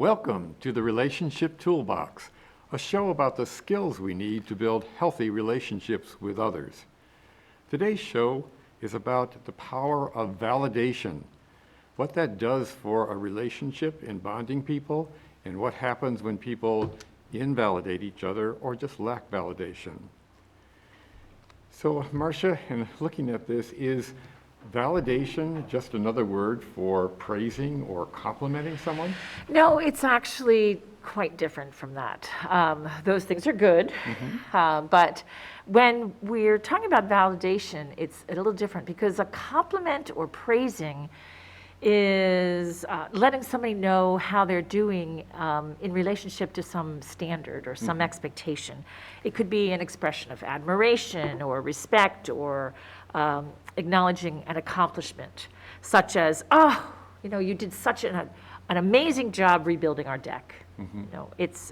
Welcome to the Relationship Toolbox, a show about the skills we need to build healthy relationships with others. Today's show is about the power of validation, what that does for a relationship in bonding people, and what happens when people invalidate each other or just lack validation. So, Marsha, in looking at this, is validation just another word for praising or complimenting someone? No, it's actually quite different from that. Those things are good, but when we're talking about validation, it's a little different because a compliment or praising is letting somebody know how they're doing in relationship to some standard or some expectation. It could be an expression of admiration or respect or acknowledging an accomplishment, such as, oh, you did such an amazing job rebuilding our deck. It's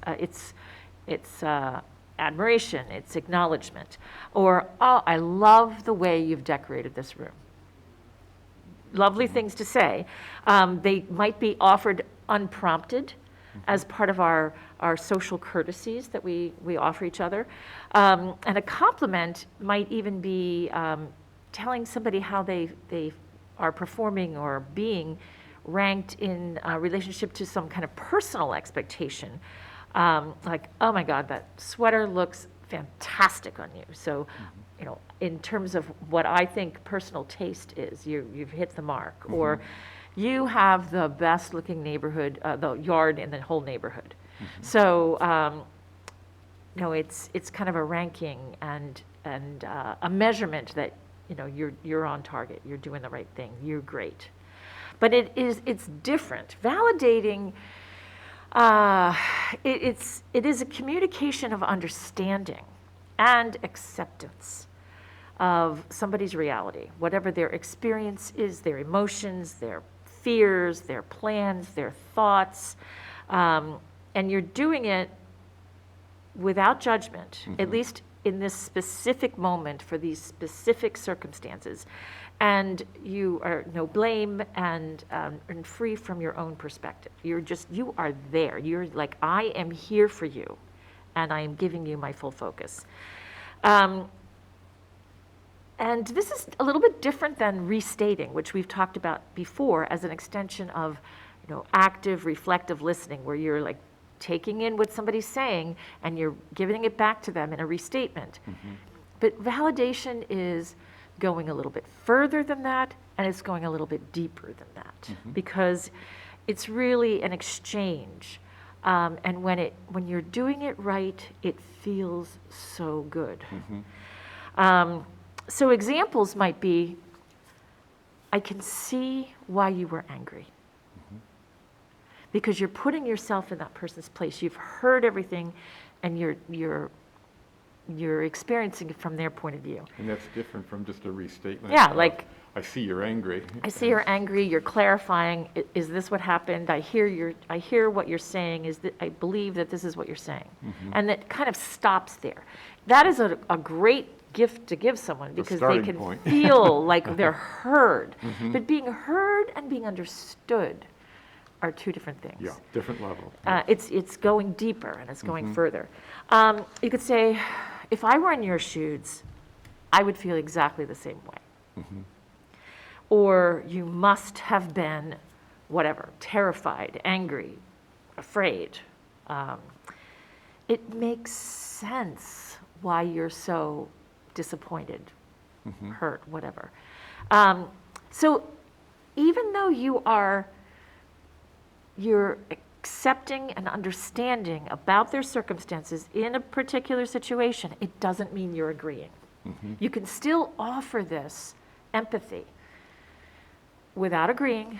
admiration, it's acknowledgement, or, oh, I love the way you've decorated this room. Lovely things to say. They might be offered unprompted as part of our social courtesies that we offer each other. And a compliment might even be telling somebody how they are performing or being ranked in relationship to some kind of personal expectation. Like, oh my God, that sweater looks fantastic on you. So, in terms of what I think personal taste is, you've hit the mark. Or you have the best looking neighborhood, the yard in the whole neighborhood. So, it's kind of a ranking and a measurement that, you're on target, you're doing the right thing, you're great. But it's different. Validating, it is a communication of understanding and acceptance of somebody's reality, whatever their experience is, their emotions, their fears, their plans, their thoughts, and you're doing it without judgment, at least in this specific moment for these specific circumstances, and you are no blame and free from your own perspective. You are there. You're like, I am here for you, and I am giving you my full focus. And this is a little bit different than restating, which we've talked about before as an extension of, active, reflective listening, where you're like taking in what somebody's saying and you're giving it back to them in a restatement. But validation is going a little bit further than that, and it's going a little bit deeper than that, because it's really an exchange. And when you're doing it right, it feels so good. So examples might be, I can see why you were angry. Because you're putting yourself in that person's place. You've heard everything, and you're experiencing it from their point of view. And that's different from just a restatement. Yeah, like, I see you're angry. I see you're angry. You're clarifying. Is this what happened? I hear what you're saying. I believe that this is what you're saying, and that kind of stops there. That is a great gift to give someone because they can feel like they're heard. But being heard and being understood are two different things. Yeah, different level. It's going deeper and it's going further. You could say, if I were in your shoes, I would feel exactly the same way. Or you must have been, whatever, terrified, angry, afraid. It makes sense why you're so disappointed, hurt, whatever. So even though you're accepting and understanding about their circumstances in a particular situation, it doesn't mean you're agreeing. You can still offer this empathy without agreeing,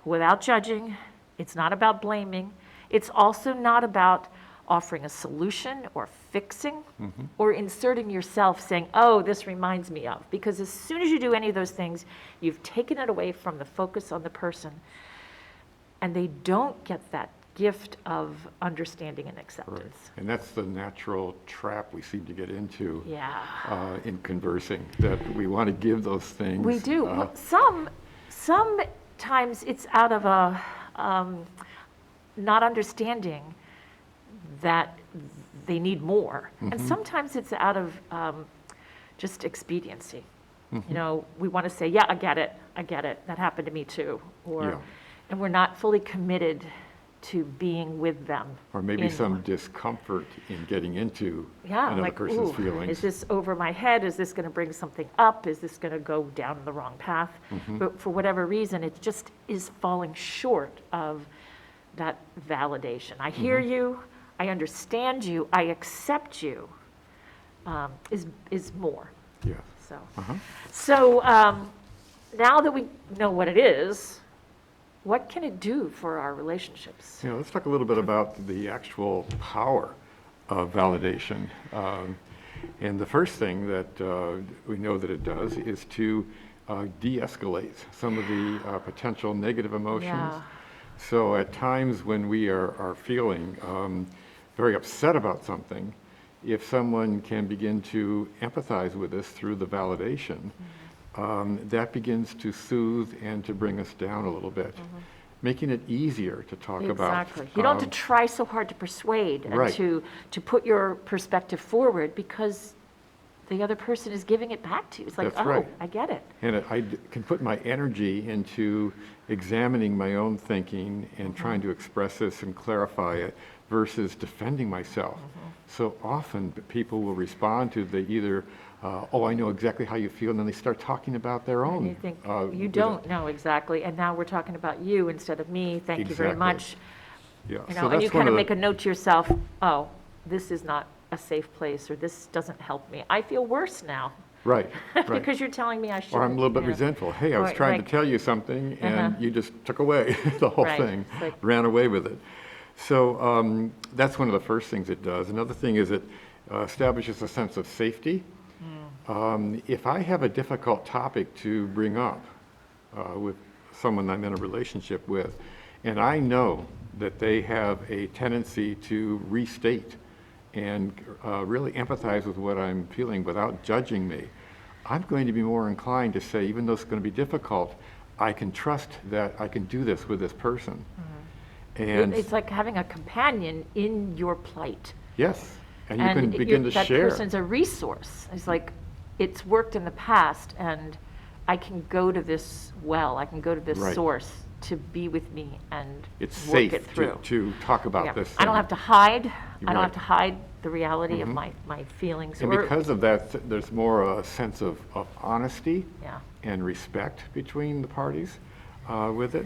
without judging. It's not about blaming. It's also not about offering a solution or fixing or inserting yourself saying, oh, this reminds me of. Because as soon as you do any of those things, you've taken it away from the focus on the person, and they don't get that gift of understanding and acceptance. Right. And that's the natural trap we seem to get into in conversing, that we want to give those things. We do. Well, sometimes it's out of not understanding that they need more. And sometimes it's out of just expediency. You know, we want to say, yeah, I get it, that happened to me too. Yeah. And we're not fully committed to being with them. Or maybe in- some discomfort in getting into Yeah, another like, person's ooh, feelings. is this over my head? Is this going to bring something up? Is this going to go down the wrong path? But for whatever reason, it just is falling short of that validation. I hear you, I understand you, I accept you, is more. Yeah. So, Uh-huh. so now that we know what it is, what can it do for our relationships? Yeah, let's talk a little bit about the actual power of validation. And the first thing that we know that it does is to de-escalate some of the potential negative emotions. Yeah. So at times when we are feeling very upset about something, if someone can begin to empathize with us through the validation, that begins to soothe and to bring us down a little bit, making it easier to talk about. Exactly. You don't have to try so hard to persuade and Right. to put your perspective forward, because the other person is giving it back to you. It's like, That's oh, right. I get it. And can put my energy into examining my own thinking and trying to express this and clarify it versus defending myself. So often people will respond to either, oh, I know exactly how you feel, and then they start talking about their own. And you think, you with don't know exactly, and now we're talking about you instead of me. Thank you very Exactly. much. Yeah, You so know, and you that's one kind of the- make a note to yourself, oh, this is not a safe place, or this doesn't help me. I feel worse now Right, right. because you're telling me I shouldn't. Or I'm a little bit you know. resentful. Hey, I was Or trying like- to tell you something, and Uh-huh. you just took away the whole Right. thing, It's like- ran away with it. So that's one of the first things it does. Another thing is it establishes a sense of safety. If I have a difficult topic to bring up with someone I'm in a relationship with, and I know that they have a tendency to restate and really empathize with what I'm feeling without judging me, I'm going to be more inclined to say, even though it's going to be difficult, I can trust that I can do this with this person. And It's like having a companion in your plight. yes, and you can begin to that share. person's a resource. It's like, it's worked in the past, and I can go to this well, I can go to this Right. source to be with me and It's work safe it through. to talk about Yeah. this. I don't thing. have to hide. You're I don't right. Mm-hmm. have to hide the reality of my feelings. And or- because of that, there's more a sense of honesty Yeah. and respect between the parties with it.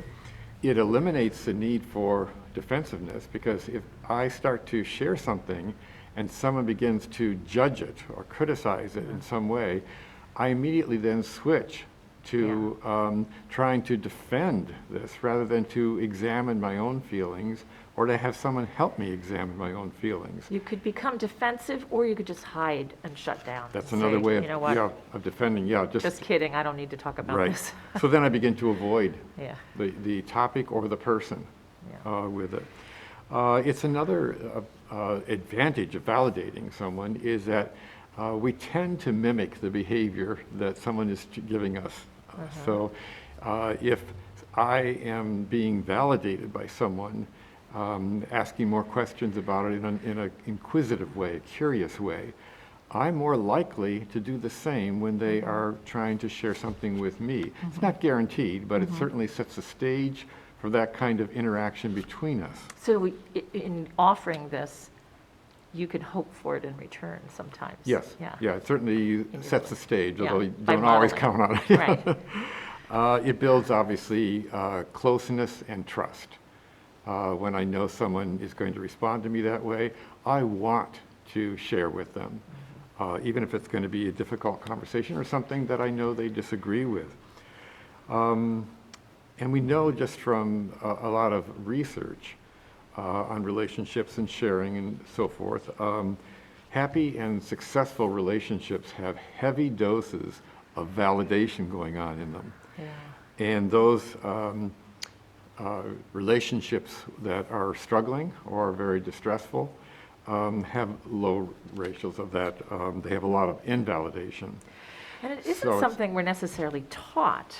It eliminates the need for defensiveness, because if I start to share something and someone begins to judge it or criticize it in some way, I immediately then switch to trying to defend this rather than to examine my own feelings or to have someone help me examine my own feelings. You could become defensive, or you could just hide and shut down. That's and another say, way you know what? of defending, Just kidding, I don't need to talk about right. this. So then I begin to avoid Yeah. the topic or the person Yeah. with it. It's another advantage of validating someone is that we tend to mimic the behavior that someone is giving us. So if I am being validated by someone, asking more questions about it in an inquisitive way, a curious way, I'm more likely to do the same when they are trying to share something with me. It's not guaranteed, but it certainly sets the stage for that kind of interaction between us. So in offering this, you can hope for it in return sometimes. Yes, Yeah. yeah, it certainly your sets the stage, Yeah, although you by don't always modeling. count on it. Right. It builds, obviously, closeness and trust. When I know someone is going to respond to me that way, I want to share with them, even if it's going to be a difficult conversation or something that I know they disagree with. And we know just from a lot of research on relationships and sharing and so forth, happy and successful relationships have heavy doses of validation going on in them. Yeah. And those relationships that are struggling or are very distressful have low ratios of that. They have a lot of invalidation. And it isn't So it's- something we're necessarily taught.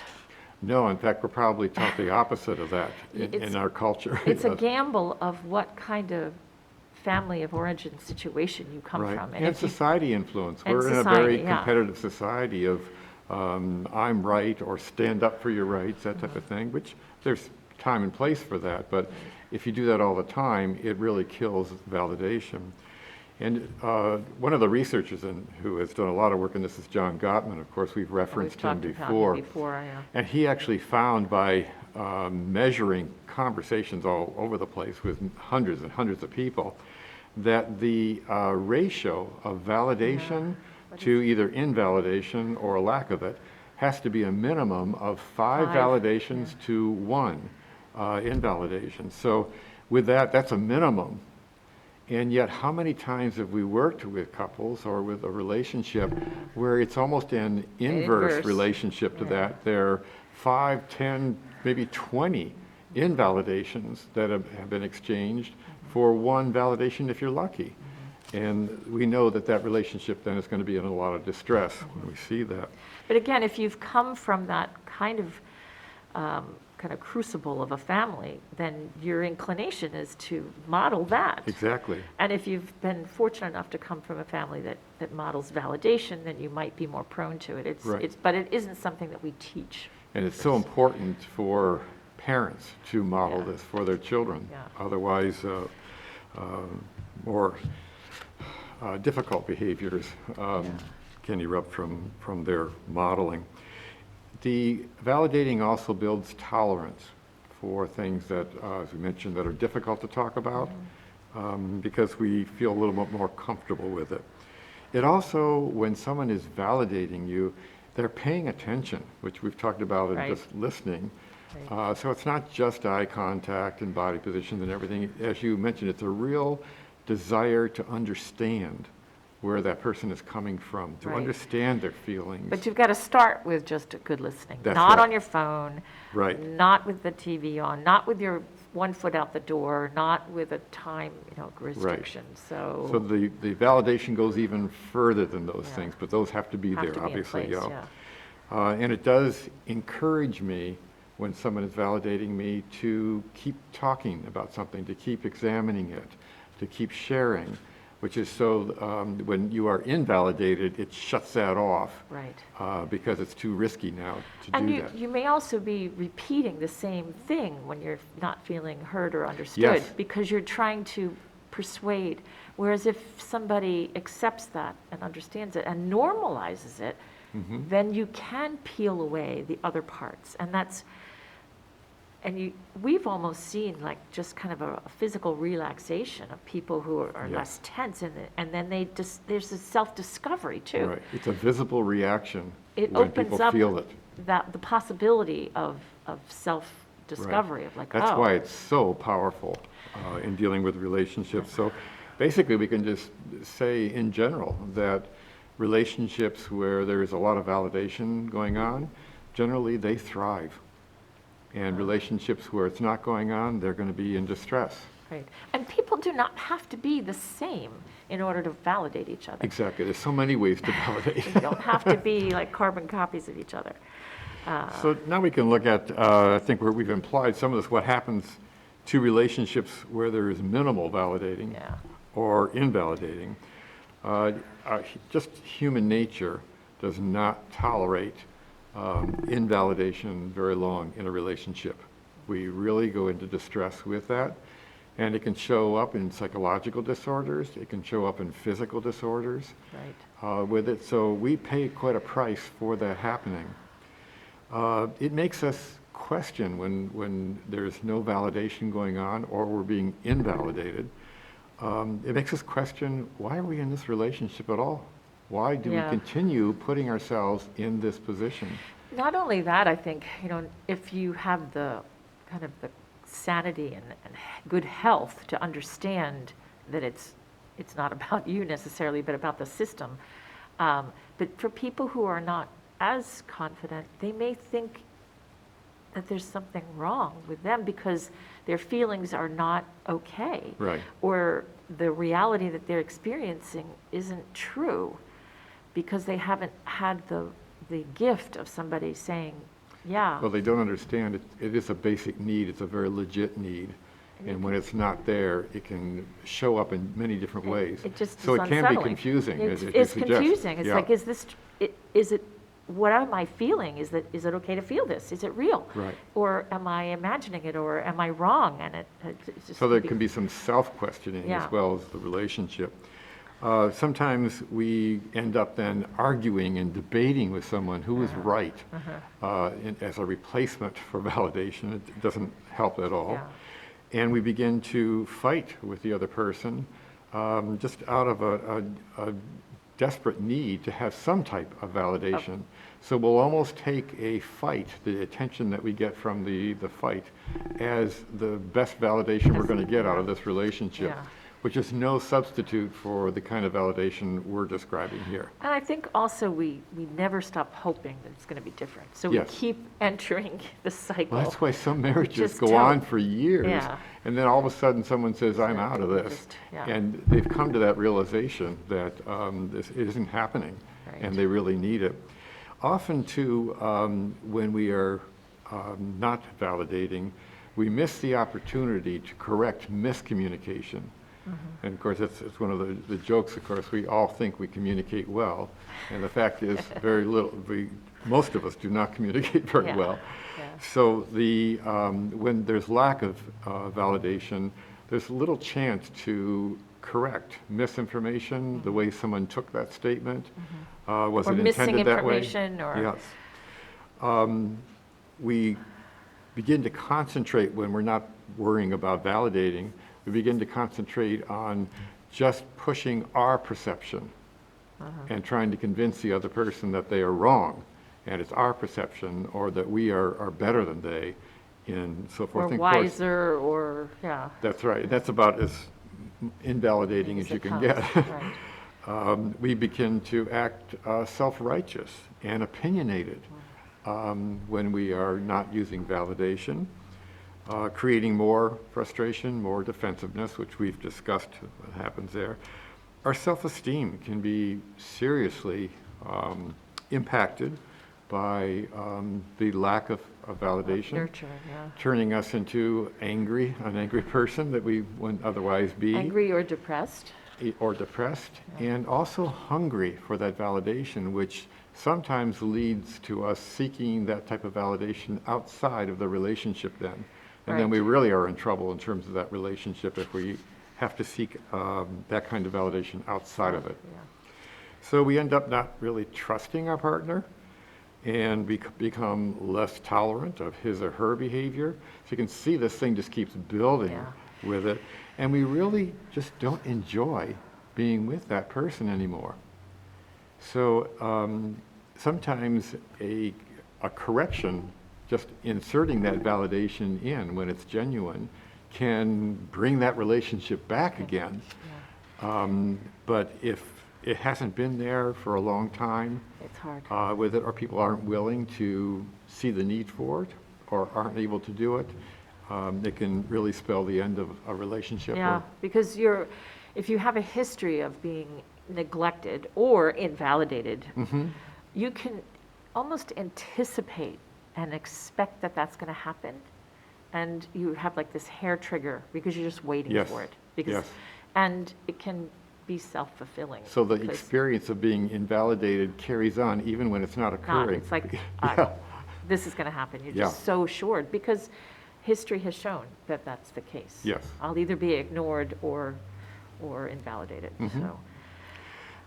No, in fact, we're probably taught the opposite of that in It's- our culture. It's a Yes. gamble of what kind of family of origin situation you come Right. from. And if you- society influence. And We're in a society, very yeah. competitive society of I'm right or stand up for your rights, that type of thing, which there's time and place for that. But if you do that all the time, it really kills validation. And one of the researchers who has done a lot of work in this is John Gottman. Of course, we've referenced him talked about before. him before, yeah. And he actually found by measuring conversations all over the place with hundreds and hundreds of people that the ratio of validation to either invalidation or a lack of it has to be a minimum of five Five, validations to one invalidation. So with that, that's a minimum. And yet, how many times have we worked with couples or with a relationship where it's almost an inverse Inverse. relationship to Yeah. that? There are 5, 10, maybe 20 invalidations that have been exchanged for one validation if you're lucky. And we know that that relationship then is going to be in a lot of distress when we see that. But again, if you've come from that kind of crucible of a family, then your inclination is to model that. Exactly. And if you've been fortunate enough to come from a family that models validation, then you might be more prone to it. Right. But it isn't something that we teach. And it's so important for parents to model Yeah. this for their children. Yeah. Otherwise, more difficult behaviors can erupt from their modeling. The validating also builds tolerance for things that, as we mentioned, that are difficult to talk about because we feel a little bit more comfortable with it. It also, when someone is validating you, they're paying attention, which we've talked about in Right. just listening. Right. So it's not just eye contact and body positions and everything. As you mentioned, it's a real desire to understand where that person is coming from, to Right. understand their feelings. But you've got to start with just a good listening. That's Not right. on your phone. Right. Not with the TV on, not with your 1 foot out the door, not with a time, restriction. So So, the validation goes even further than those Yeah. things, but those have to be have there, to be in obviously. place, yeah. yeah. And it does encourage me when someone is validating me to keep talking about something, to keep examining it, to keep sharing, which is so when you are invalidated, it shuts that off Right. because it's too risky now to And do that. you may also be repeating the same thing when you're not feeling heard or understood. Yes. Because you're trying to persuade. Whereas if somebody accepts that and understands it and normalizes it, Mhm. then you can peel away the other parts. We've almost seen like just kind of a physical relaxation of people who are Yes. less tense and then there's a self-discovery too. Right. It's a visible reaction It when opens people up feel it. the possibility of self-discovery of like, That's oh. why it's so powerful in dealing with relationships. So basically, we can just say in general that relationships where there's a lot of validation going on, generally they thrive. And relationships where it's not going on, they're going to be in distress. Right. And people do not have to be the same in order to validate each other. Exactly. There's so many ways to validate. They don't have to be like carbon copies of each other. So now we can look at, I think where we've implied some of this, what happens to relationships where there is minimal validating Yeah. or invalidating. Just human nature does not tolerate invalidation very long in a relationship. We really go into distress with that, and it can show up in psychological disorders, it can show up in physical disorders Right. with it, so we pay quite a price for that happening. It makes us question when there's no validation going on or we're being invalidated. It makes us question, why are we in this relationship at all? Why do Yeah. we continue putting ourselves in this position? Not only that, I think, if you have the kind of the sanity and good health to understand that it's not about you necessarily, but about the system. But for people who are not as confident, they may think that there's something wrong with them because their feelings are not okay. Right. Or the reality that they're experiencing isn't true because they haven't had the gift of somebody saying, Yeah. Well, they don't understand it is a basic need. It's a very legit need. And when it's not there, it can show up in many different ways. It just So is it can be unsettling. confusing, as you It's suggest. confusing. It's Yeah. like, is it, what am I feeling? Is it okay to feel this? Is it real? Right. Or am I imagining it, or am I wrong? And it's just. So there can be some self-questioning Yeah. as well as the relationship. Sometimes we end up then arguing and debating with someone who is right as a replacement for validation. It doesn't help at all. Yeah. And we begin to fight with the other person just out of a desperate need to have some type of validation. So we'll almost take a fight, the attention that we get from the fight, as the best validation we're going to get out of this relationship, Yeah. which is no substitute for the kind of validation we're describing here. And I think also we never stop hoping that it's going to be different. So we Yes. keep entering the cycle. Well, that's why some marriages Just go tell- on for years. Yeah. And then all of a sudden, someone says, I'm out of this. Just- yeah. And they've come to that realization that this isn't happening, Right. and they really need it. Often, too, when we are not validating, we miss the opportunity to correct miscommunication. And of course, it's one of the jokes, of course, we all think we communicate well. And the fact is, very little, most of us do not communicate very Yeah. well. Yeah. So when there's lack of validation, there's little chance to correct misinformation, the way someone took that statement. Was Or it missing intended that way? information, or. Yes. We begin to concentrate when we're not worrying about validating. We begin to concentrate on just pushing our perception and trying to convince the other person that they are wrong, and it's our perception, or that we are better than they, and so forth. Or And of course, wiser, or, yeah. that's right. That's about as invalidating as you can get. Right. We begin to act self-righteous and opinionated when we are not using validation, creating more frustration, more defensiveness, which we've discussed what happens there. Our self-esteem can be seriously impacted by the lack of validation, Nurture, yeah. turning us into an angry person that we wouldn't otherwise be. Angry or depressed. Or depressed, and also hungry for that validation, which sometimes leads to us seeking that type of validation outside of the relationship then. And then we Right. really are in trouble in terms of that relationship if we have to seek that kind of validation outside of it. Yeah. So we end up not really trusting our partner, and become less tolerant of his or her behavior. So you can see this thing just keeps building Yeah. with it. And we really just don't enjoy being with that person anymore. So sometimes a correction, just inserting that validation in when it's genuine, can bring that relationship back again. But if it hasn't been there for a long time It's hard. with it, or people aren't willing to see the need for it, or aren't able to do it, it can really spell the end of a relationship. Yeah, because if you have a history of being neglected or invalidated, you can almost anticipate and expect that that's going to happen. And you have like this hair trigger because you're just waiting Yes, for it. Because, yes. And it can be self-fulfilling. So the because experience of being invalidated carries on even when it's not occurring. It's like, Yeah. this is going to happen. You're Yeah. just so assured because history has shown that that's the case. Yes. I'll either be ignored or invalidated. Mm-hmm. So.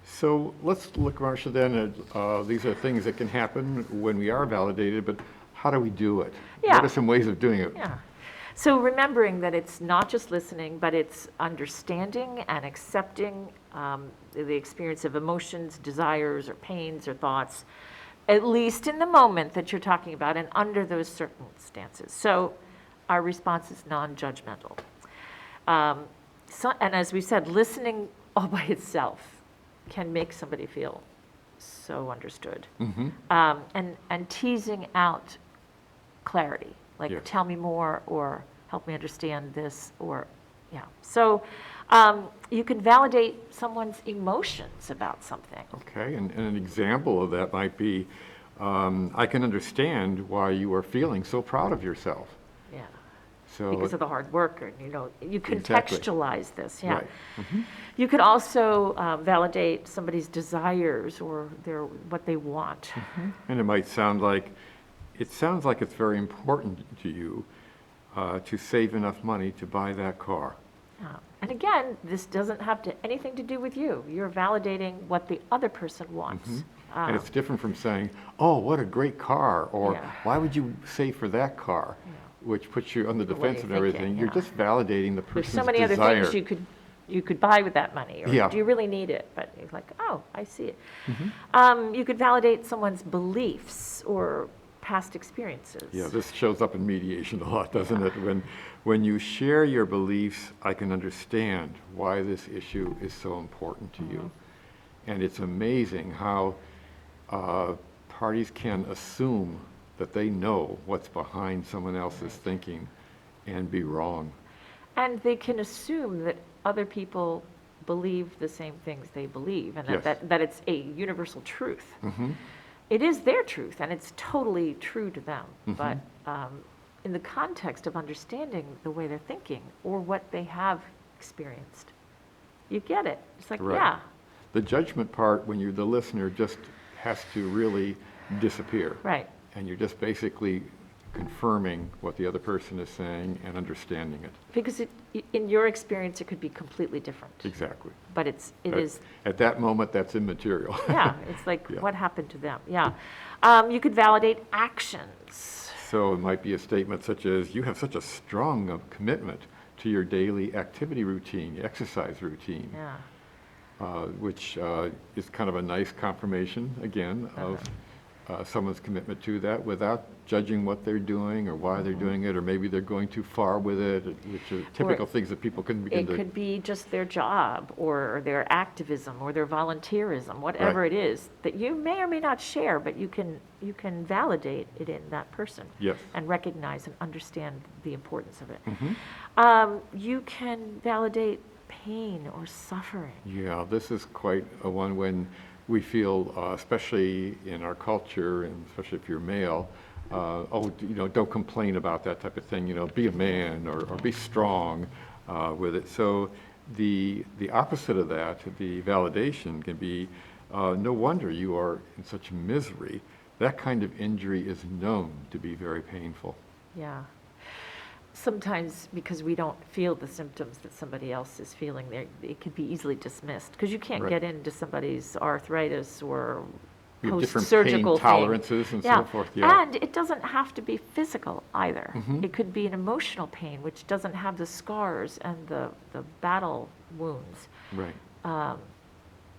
So let's look, Marsha, then at these are things that can happen when we are validated, but how do we do it? Yeah. What are some ways of doing it? Yeah. So remembering that it's not just listening, but it's understanding and accepting the experience of emotions, desires, or pains, or thoughts, at least in the moment that you're talking about and under those circumstances. So our response is non-judgmental. And as we said, listening all by itself can make somebody feel so understood. And teasing out clarity, like Yes. tell me more, or help me understand this, or, yeah. So you can validate someone's emotions about something. Okay, and an example of that might be I can understand why you are feeling so proud of yourself. Yeah, So because of the hard work, and, you Exactly. contextualize this, yeah. Right. Mhm. You could also validate somebody's desires or what they want. And it might sound like, it's very important to you to save enough money to buy that car. Yeah. And again, this doesn't have anything to do with you. You're validating what the other person wants. And it's different from saying, oh, what a great car, or Yeah. why would you save for that car? Which puts you on the What are defense you and everything. thinking? You're Yeah. just validating the There's person's so many other desire. things you could buy with that money, or Yeah. do you really need it? But you're like, oh, I see it. Mm-hmm. You could validate someone's beliefs or past experiences. Yeah, this shows up in mediation a lot, doesn't it? When you share your beliefs, I can understand why this issue is so important to you. And it's amazing how parties can assume that they know what's behind someone else's thinking and be wrong. And they can assume that other people believe the same things they believe, and Yes. that it's a universal truth. Mm-hmm. It is their truth, and it's totally true to them. Mhm. But in the context of understanding the way they're thinking or what they have experienced, you get it. It's like, Right. yeah, The judgment part, when you're the listener, just has to really disappear. right. And you're just basically confirming what the other person is saying and understanding it. Because in your experience, it could be completely different. Exactly. But it At- is, At that moment, that's immaterial. yeah, it's like, Yeah. what happened to them? Yeah. You could validate actions. So it might be a statement such as, you have such a strong commitment to your daily activity routine, your exercise routine, Yeah. which is kind of a nice confirmation, again, of someone's commitment to that without judging what they're doing or why they're doing it, or maybe they're going too far with it, which are typical things that people can begin It to... could be just their job or their activism or their volunteerism, whatever Right. it is that you may or may not share, but you can validate it in that person. Yes. And recognize and understand the importance of it. Mhm. You can validate pain or suffering. Yeah, this is quite a one when we feel, especially in our culture, and especially if you're male, don't complain about that type of thing, be a man or be strong with it. So the opposite of that, the validation can be, no wonder you are in such misery. That kind of injury is known to be very painful. Yeah. Sometimes because we don't feel the symptoms that somebody else is feeling, it could be easily dismissed because you can't Right. get into somebody's arthritis or We have different post-surgical pain tolerances and so forth. Yeah. And it doesn't have to be physical either. Mhm. It could be an emotional pain, which doesn't have the scars and the battle wounds Right.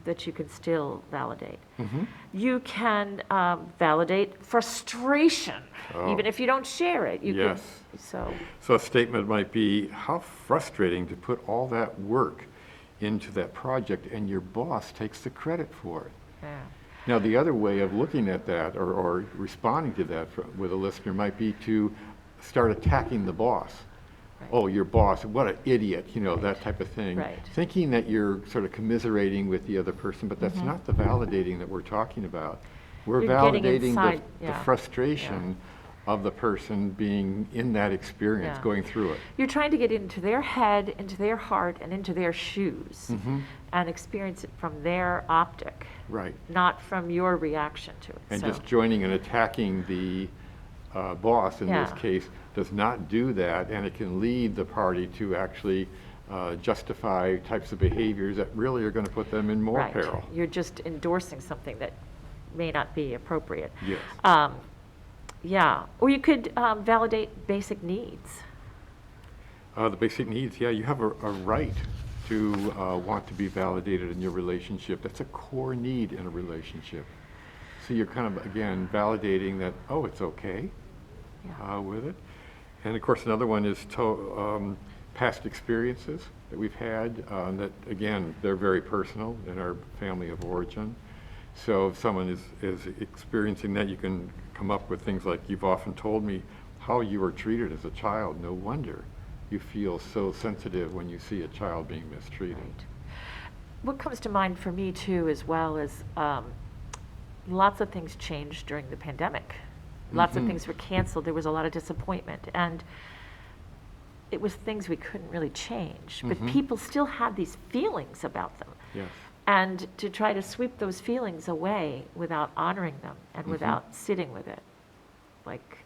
that you can still validate. Mhm. You can validate frustration, Oh. even if you don't share it. You Yes. Can, so. So a statement might be, how frustrating to put all that work into that project and your boss takes the credit for it. Yeah. Now, the other way of looking at that or responding to that with a listener might be to start attacking the boss. Right. Oh, your boss, what an idiot, that type of thing. Right. Thinking that you're sort of commiserating with the other person, but that's not the validating that we're talking about. We're You're getting validating inside, the yeah. frustration of the person being in that experience, Yeah. going through it. You're trying to get into their head, into their heart, and into their shoes, Mhm. and experience it from their optic, Right. not from your reaction to it. And So, just joining and attacking the boss in this Yeah. case does not do that, and it can lead the party to actually justify types of behaviors that really are going to put them in more right. peril. You're just endorsing something that may not be appropriate. Yes. Yeah, or you could validate basic needs. The basic needs, yeah, you have a right to want to be validated in your relationship. That's a core need in a relationship. So you're kind of, again, validating that, oh, it's okay Yeah. with it. And of course, another one is past experiences that we've had that, again, they're very personal in our family of origin. So if someone is experiencing that, you can come up with things like, you've often told me how you were treated as a child. No wonder you feel so sensitive when you see a child being mistreated. Right. What comes to mind for me too, as well, is lots of things changed during the pandemic. Lots of things were canceled. There was a lot of disappointment. And it was things we couldn't really change. But people still had these feelings about them. Yes. And to try to sweep those feelings away without honoring them and without sitting with it, like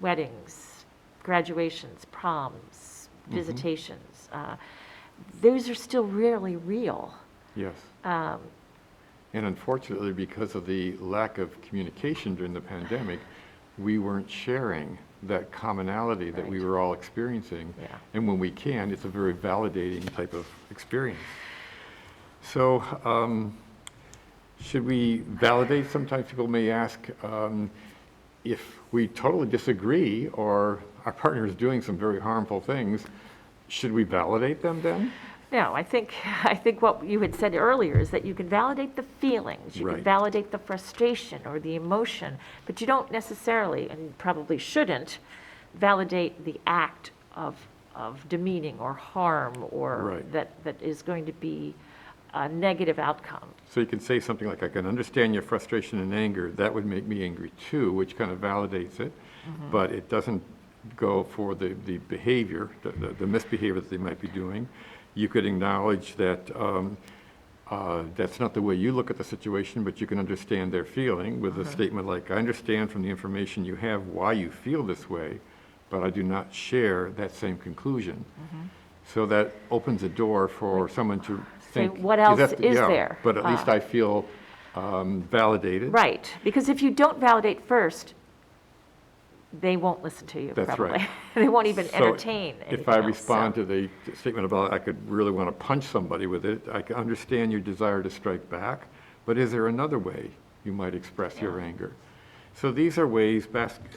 weddings, graduations, proms, visitations, those are still really real. Yes. And unfortunately, because of the lack of communication during the pandemic, we weren't sharing that commonality that we were all experiencing. Yeah. And when we can, it's a very validating type of experience. So should we validate? Sometimes people may ask if we totally disagree or our partner is doing some very harmful things, should we validate them then? No, I think what you had said earlier is that you can validate the feelings, you can Right. validate the frustration or the emotion, but you don't necessarily, and probably shouldn't, validate the act of demeaning or harm or Right. that is going to be a negative outcome. So you can say something like, I can understand your frustration and anger. That would make me angry too, which kind of validates it. But it doesn't go for the behavior, the misbehavior that they might be doing. You could acknowledge that that's not the way you look at the situation, but you can understand their feeling with a statement like, I understand from the information you have why you feel this way, but I do not share that same conclusion. So that opens a door for someone to Say, think. what else is yeah, there? But at least I feel validated. Right, because if you don't validate first, they won't listen to you, That's probably. right. They won't even So entertain anything if I else, respond so. to the statement about I could really want to punch somebody with it, I can understand your desire to strike back, but is there another way you might express your anger? So these are ways,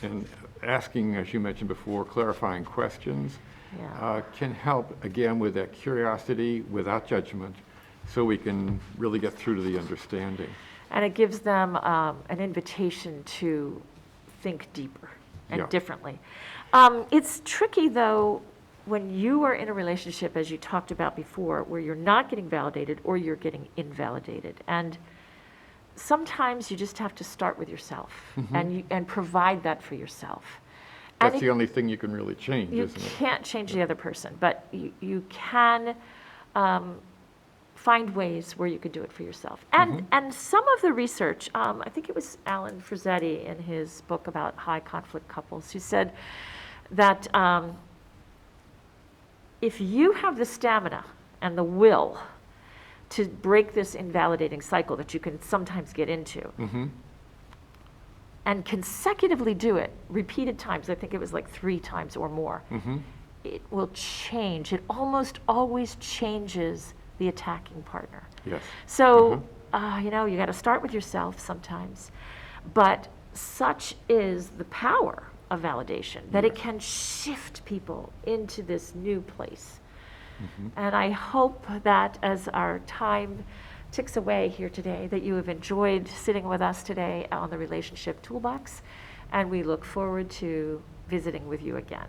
and asking, as you mentioned before, clarifying questions Yeah. can help, again, with that curiosity without judgment, so we can really get through to the understanding. And it gives them an invitation to think deeper and Yeah. differently. It's tricky, though, when you are in a relationship, as you talked about before, where you're not getting validated or you're getting invalidated. And sometimes you just have to start with yourself and provide that for yourself. And That's the only thing you can really change, you isn't it? can't change the other person, but you can find ways where you could do it for yourself. And some of the research, I think it was Alan Frazzetti in his book about high conflict couples, who said that if you have the stamina and the will to break this invalidating cycle that you can sometimes get into, and consecutively do it repeated times, I think it was like 3 times or more, it will change. It almost always changes the attacking partner. Yes. So, you know, you got to start with yourself sometimes. But such is the power of validation that it can shift people into this new place. And I hope that as our time ticks away here today, that you have enjoyed sitting with us today on the Relationship Toolbox, and we look forward to visiting with you again.